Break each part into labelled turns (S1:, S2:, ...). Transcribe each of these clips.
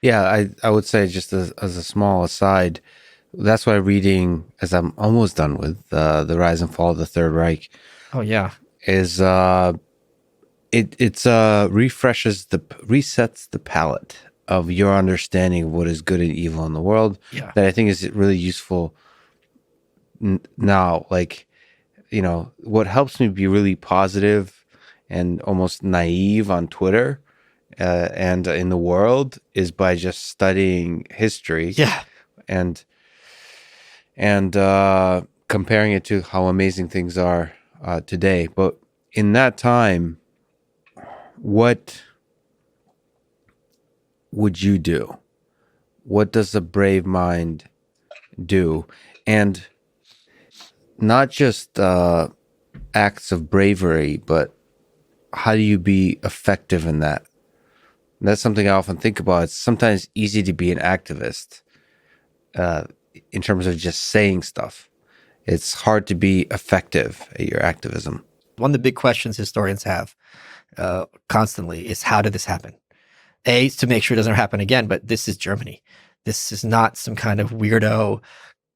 S1: Yeah, I would say just as a small aside, that's why reading, as I'm almost done with the Rise and Fall of the Third Reich,
S2: Oh yeah,
S1: is refreshes the resets the palette of your understanding of what is good and evil in the world.
S2: yeah,
S1: That I think is really useful now. Like, what helps me be really positive and almost naive on Twitter and in the world is by just studying history
S2: yeah.
S1: and comparing it to how amazing things are today. But in that time, what would you do? What does a brave mind do? And not just acts of bravery, but how do you be effective in that? And that's something I often think about. It's sometimes easy to be an activist uh, in terms of just saying stuff. It's hard to be effective at your activism.
S2: One of the big questions historians have constantly is how did this happen? A, to make sure it doesn't happen again, but this is Germany. This is not some kind of weirdo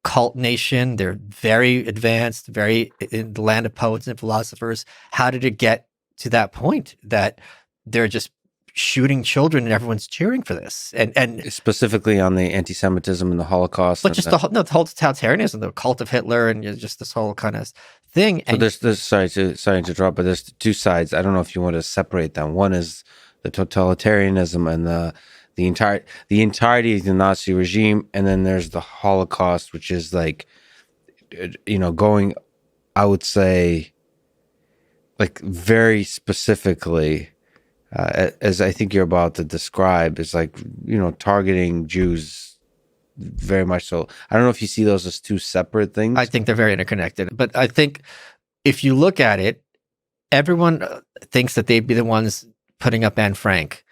S2: cult nation. They're very advanced, very in the land of poets and philosophers. How did it get to that point that they're just shooting children and everyone's cheering for this? And
S1: Specifically on the anti-Semitism and the Holocaust,
S2: but
S1: and
S2: just the whole totalitarianism, the cult of Hitler, and just this whole kind of thing.
S1: so
S2: And
S1: there's sorry to interrupt, but there's two sides. I don't know if you want to separate them. One is the totalitarianism and the entirety of the Nazi regime, and then there's the Holocaust, which is like going, I would say, like very specifically, as I think you're about to describe, is like targeting Jews very much so. I don't know if you see those as two separate
S2: I
S1: things.
S2: think they're very interconnected. But I think if you look at it, everyone thinks that they'd be the ones putting up Anne Frank.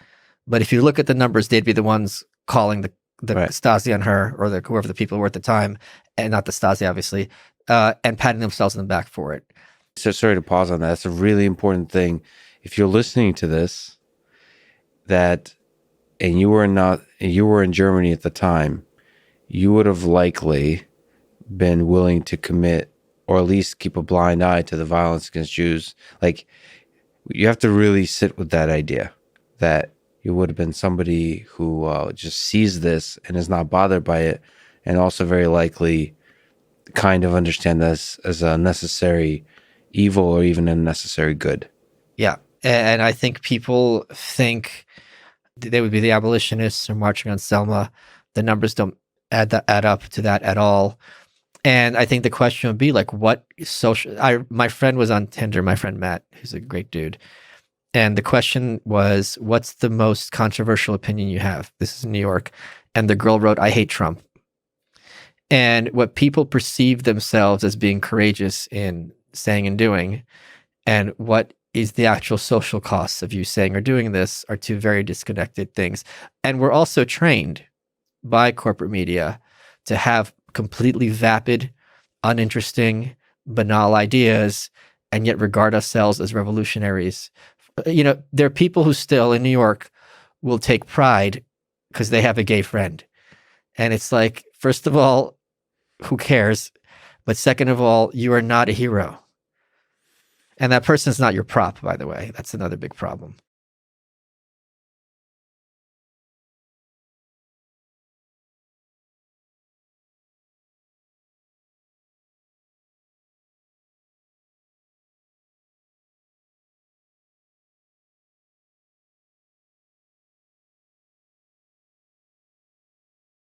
S2: But if you look at the numbers, they'd be the ones calling the
S1: Right.
S2: Stasi on her, or whoever the people were at the time, and not the Stasi, obviously, and patting themselves in the back for it.
S1: So sorry to pause on that. That's a really important thing. If you're listening to this, that and you were in Germany at the time, you would have likely been willing to commit or at least keep a blind eye to the violence against Jews. Like, you have to really sit with that idea that you would have been somebody who just sees this and is not bothered by it, and also very likely kind of understand this as a necessary evil or even a necessary good.
S2: Yeah. And I think people think they would be the abolitionists or marching on Selma. The numbers don't add up to that at all. And I think the question would be like, what social? My friend was on Tinder. My friend Matt, who's a great dude, and the question was, "What's the most controversial opinion you have?" This is in New York, and the girl wrote, "I hate Trump." And what people perceive themselves as being courageous in saying and doing, and what is the actual social costs of you saying or doing this, are two very disconnected things. And we're also trained by corporate media to have completely vapid, uninteresting, banal ideas, and yet regard ourselves as revolutionaries. There are people who still in New York will take pride because they have a gay friend. And it's like, first of all, who cares? But second of all, you are not a hero. And that person's not your prop, by the way. That's another big problem.